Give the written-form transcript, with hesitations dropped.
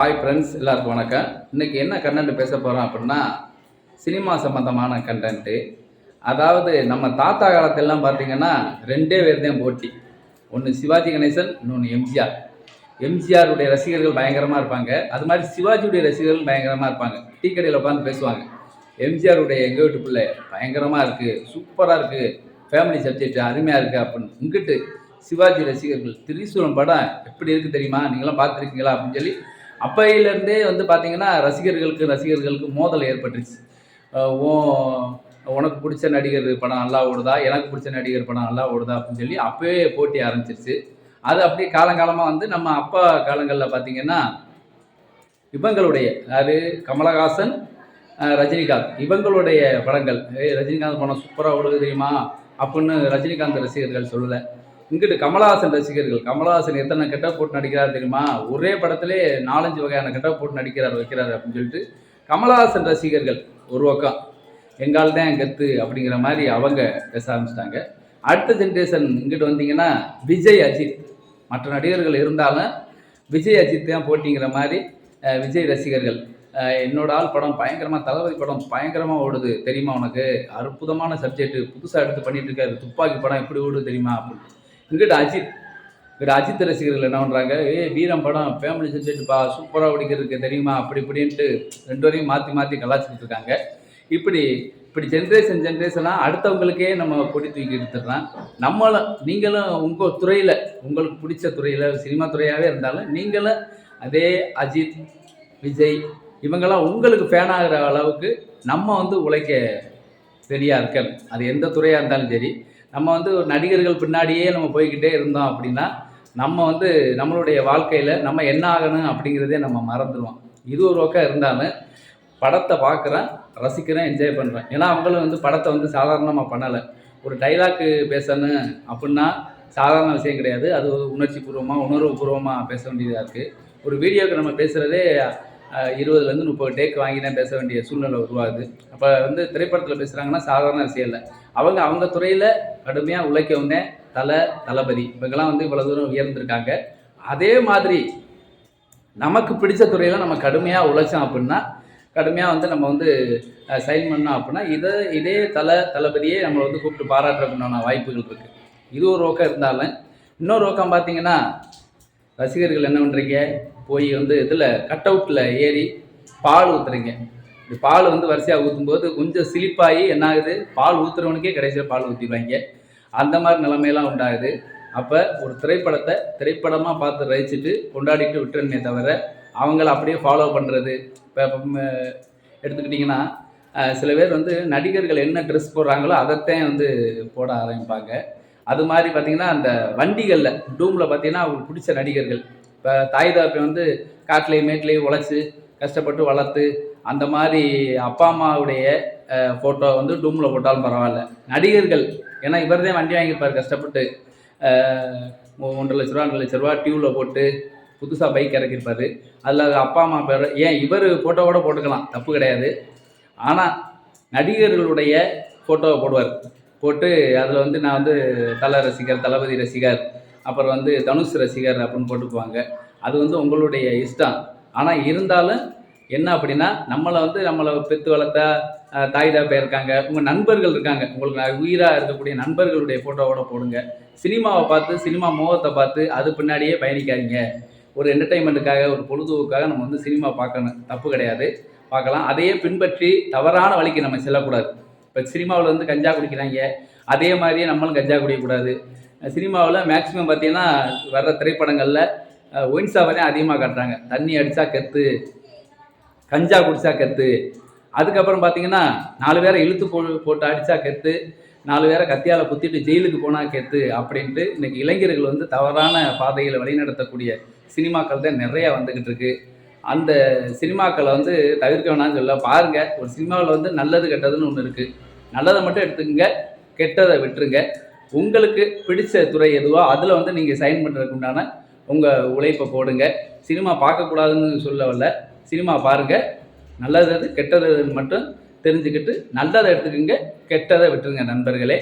Hi friends, எல்லாருக்கும் வணக்கம். இன்றைக்கி என்ன கண்டென்ட் பேச போகிறோம் அப்படின்னா, சினிமா சம்மந்தமான கண்டென்ட்டு. அதாவது நம்ம தாத்தா காலத்திலலாம் பார்த்திங்கன்னா 2 பேர் தான் போட்டி. ஒன்று சிவாஜி கணேசன், இன்னொன்று எம்ஜிஆர். எம்ஜிஆருடைய ரசிகர்கள் பயங்கரமாக இருப்பாங்க. அது மாதிரி சிவாஜியுடைய ரசிகர்கள் பயங்கரமாக இருப்பாங்க. டீ கடையில் உட்காந்து பேசுவாங்க. எம்ஜிஆருடைய எங்கள் வீட்டு பிள்ளை பயங்கரமாக இருக்குது, சூப்பராக இருக்குது, ஃபேமிலி சப்ஜெக்ட் அருமையாக இருக்குது அப்படின்னு. இங்கிட்டு சிவாஜி ரசிகர்கள் திரிசூலம் படம் எப்படி இருக்குது தெரியுமா, நீங்களாம் பார்த்துருக்கீங்களா அப்படின்னு சொல்லி அப்பையிலேருந்தே வந்து பார்த்திங்கன்னா ரசிகர்களுக்கு மோதல் ஏற்பட்டுருச்சு. உனக்கு பிடிச்ச நடிகர் படம் நல்லா ஓடுதா, எனக்கு பிடிச்ச நடிகர் படம் நல்லா ஓடுதா அப்படின்னு சொல்லி அப்போவே போட்டி ஆரம்பிச்சிருச்சு. அது அப்படியே காலங்காலமாக வந்து நம்ம அப்பா காலங்களில் பார்த்திங்கன்னா இவங்களுடைய அதாவது கமலஹாசன், ரஜினிகாந்த் இவங்களுடைய படங்கள் ரஜினிகாந்த் படம் சூப்பராக ஓடுது தெரியுமா அப்படின்னு ரஜினிகாந்த் ரசிகர்கள் சொல்லலை. இங்கிட்டு கமலஹாசன் ரசிகர்கள், கமலஹாசன் எத்தனை கெட்டப் போட்டு நடிக்கிறார் தெரியுமா, ஒரே படத்திலே 4-5 வகையான கெட்டப் போட்டு வைக்கிறார் அப்படின்னு சொல்லிட்டு கமலஹாசன் ரசிகர்கள் ஒரு பக்கம் எங்கால் தான் கெத்து அப்படிங்கிற மாதிரி அவங்க பேச ஆரம்பிச்சிட்டாங்க. அடுத்த ஜென்ரேஷன் இங்கிட்டு வந்தீங்கன்னா விஜய், அஜித், மற்ற நடிகர்கள் இருந்தாலும் விஜய் அஜித் தான் போட்டிங்கிற மாதிரி விஜய் ரசிகர்கள் என்னோட ஆள் படம் பயங்கரமாக, தளபதி படம் பயங்கரமாக ஓடுது தெரியுமா, உனக்கு அற்புதமான சப்ஜெக்ட் புதுசாக எடுத்து பண்ணிட்டு இருக்காரு, துப்பாக்கி படம் எப்படி ஓடுது தெரியுமா அப்படின்னு. இங்கிட்ட அஜித் ரசிகர்கள் என்ன பண்ணுறாங்க, வீரம் படம் ஃபேமிலி சப்ஜெக்ட்பா சூப்பராக ஓடிக்கிறதுக்கு தெரியுமா அப்படி இப்படின்ட்டு 2 வரையும் மாற்றி கலாச்சிக்கிட்டு இருக்காங்க. இப்படி ஜென்ரேஷனாக அடுத்தவங்களுக்கே நம்ம கொடி தூக்கி எடுத்துடுறோம். நீங்களும் உங்கள் துறையில், உங்களுக்கு பிடிச்ச துறையில் சினிமா துறையாகவே இருந்தாலும் நீங்களும் அதே அஜித், விஜய் இவங்கெல்லாம் உங்களுக்கு ஃபேன் ஆகிற அளவுக்கு நம்ம வந்து உழைக்க சரியாக இருக்கணும். அது எந்த துறையாக இருந்தாலும் சரி, நம்ம வந்து ஒரு நடிகர்கள் பின்னாடியே நம்ம போய்கிட்டே இருந்தோம் அப்படின்னா நம்ம வந்து நம்மளுடைய வாழ்க்கையில் நம்ம என்ன ஆகணும் அப்படிங்கிறதே நம்ம மறந்துடுவோம். இது ஒரு பக்கம் இருந்தாலும் படத்தை பார்க்குறேன், ரசிக்கிறேன், என்ஜாய் பண்ணுறேன். ஏன்னா அவங்களும் வந்து படத்தை வந்து சாதாரணமாக பண்ணலை. ஒரு டைலாக்கு பேசணும் அப்படின்னா சாதாரண விஷயம் கிடையாது. அது ஒரு உணர்வுபூர்வமாக பேச வேண்டியதாக இருக்குது. ஒரு வீடியோக்கு நம்ம பேசுகிறதே 20 to 30 டேக் வாங்கி தான் பேச வேண்டிய சூழ்நிலை உருவாகுது. அப்போ வந்து திரைப்படத்தில் பேசுகிறாங்கன்னா சாதாரண விஷயம் இல்லை. அவங்க துறையில் கடுமையாக உழைக்கவங்க தளபதி இவங்கெல்லாம் வந்து இவ்வளோ தூரம் உயர்ந்திருக்காங்க. அதே மாதிரி நமக்கு பிடிச்ச துறையில் நம்ம கடுமையாக உழைச்சோம் அப்படின்னா, கடுமையாக வந்து நம்ம வந்து சைன் பண்ணோம் அப்படின்னா இதே தளபதியே நம்மளை வந்து கூப்பிட்டு பாராட்டுறதுக்குண்டான வாய்ப்புகள் இருக்குது. இது ஒரு பக்கம் இருந்தாலும் இன்னொரு பக்கம் பார்த்தீங்கன்னா ரசிகர்கள் என்ன பண்ணுறீங்க, போய் வந்து இதில் கட் அவுட்டில் ஏறி பால் ஊற்றுறீங்க. இந்த பால் வந்து வரிசையாக ஊற்றும்போது கொஞ்சம் சிலிப்பாகி என்ன ஆகுது, பால் ஊற்றுறவனுக்கே கடைசியில் பால் ஊற்றிடுவாங்க. அந்த மாதிரி நிலைமையெல்லாம் உண்டாகுது. அப்போ ஒரு திரைப்படமாக பார்த்து ரசிச்சுட்டு கொண்டாடிட்டு விட்டுறனே தவிர அவங்கள அப்படியே ஃபாலோ பண்ணுறது. இப்போ எடுத்துக்கிட்டிங்கன்னா சில பேர் வந்து நடிகர்கள் என்ன ட்ரெஸ் போடுறாங்களோ அதைத்தான் வந்து போட ஆரம்பிப்பாங்க. அது மாதிரி பார்த்திங்கன்னா அந்த வண்டிகளில் டூமில் பார்த்திங்கன்னா அவங்களுக்கு பிடிச்ச நடிகர்கள், இப்போ தாய் தாப்பை வந்து காட்டிலையும் மேட்லேயும் உழைச்சி கஷ்டப்பட்டு வளர்த்து அந்த மாதிரி அப்பா அம்மாவுடைய ஃபோட்டோ வந்து டூமில் போட்டாலும் பரவாயில்ல. நடிகர்கள் ஏன்னா இவர் தான் வண்டி வாங்கியிருப்பார் கஷ்டப்பட்டு, 1.5 லட்ச ரூபா 2 லட்ச ரூபா டியூவில் போட்டு புதுசாக பைக் இறக்கியிருப்பார். அதில் அப்பா அம்மா பேர் ஏன் இவர் ஃபோட்டோவோட போட்டுக்கலாம், தப்பு கிடையாது. ஆனால் நடிகர்களுடைய ஃபோட்டோவை போட்டு அதில் வந்து நான் வந்து ரசிகர், தளபதி ரசிகர், அப்புறம் வந்து தனுஷ் ரசிகர் அப்படின்னு போட்டுக்குவாங்க. அது வந்து உங்களுடைய இஷ்டம். ஆனால் இருந்தாலும் என்ன அப்படின்னா நம்மளை பெற்று வளர்த்த தாய் தாப்பா இருக்காங்க, உங்கள் நண்பர்கள் இருக்காங்க, உங்களுக்கு உயிராக இருக்கக்கூடிய நண்பர்களுடைய ஃபோட்டோவோட போடுங்க. சினிமாவை பார்த்து, சினிமா மோகத்தை பார்த்து அது பின்னாடியே பயணிக்காதீங்க. ஒரு என்டர்டெயின்மெண்ட்டுக்காக, ஒரு பொழுதுபோக்காக நம்ம வந்து சினிமா பார்க்கணும், தப்பு கிடையாது, பார்க்கலாம். அதையே பின்பற்றி தவறான வழிக்கு நம்ம செல்லக்கூடாது. இப்போ சினிமாவில் வந்து கஞ்சா குடிக்கிறாங்க, அதே மாதிரியே நம்மளும் கஞ்சா குடிக்கக்கூடாது. சினிமாவில் மேக்ஸிமம் பார்த்திங்கன்னா வர்ற திரைப்படங்களில் ஒயின் ஷாப்பை அதிகமாக காட்டுறாங்க. தண்ணி அடித்தா கெத்து, கஞ்சா குடித்தா கெத்து, அதுக்கப்புறம் பார்த்திங்கன்னா 4 பேரை இழுத்து போட்டு அடித்தா கெத்து, 4 பேரை கத்தியால் குத்திட்டு ஜெயிலுக்கு போனால் கெத்து அப்படின்ட்டு இன்றைக்கி இளைஞர்கள் வந்து தவறான பாதையில் வழிநடத்தக்கூடிய சினிமாக்கள் தான் நிறையா வந்துக்கிட்டு இருக்குது. அந்த சினிமாக்களை வந்து தவிர்க்க வேணாம்னு சொல்ல பாருங்கள். ஒரு சினிமாவில் வந்து நல்லது கெட்டதுன்னு ஒன்று இருக்குது. நல்லதை மட்டும் எடுத்துக்கங்க, கெட்டதை விட்டுருங்க. உங்களுக்கு பிடிச்ச துறை எதுவோ அதில் வந்து நீங்கள் சைன் பண்ணுறதுக்கு உண்டான உங்கள் உழைப்பை போடுங்க. சினிமா பார்க்கக்கூடாதுன்னு சொல்ல வரல, சினிமா பாருங்கள், நல்லது கெட்டது மட்டும் தெரிஞ்சுக்கிட்டு நல்லதை எடுத்துக்கோங்க, கெட்டதை விட்டுருங்க நண்பர்களே.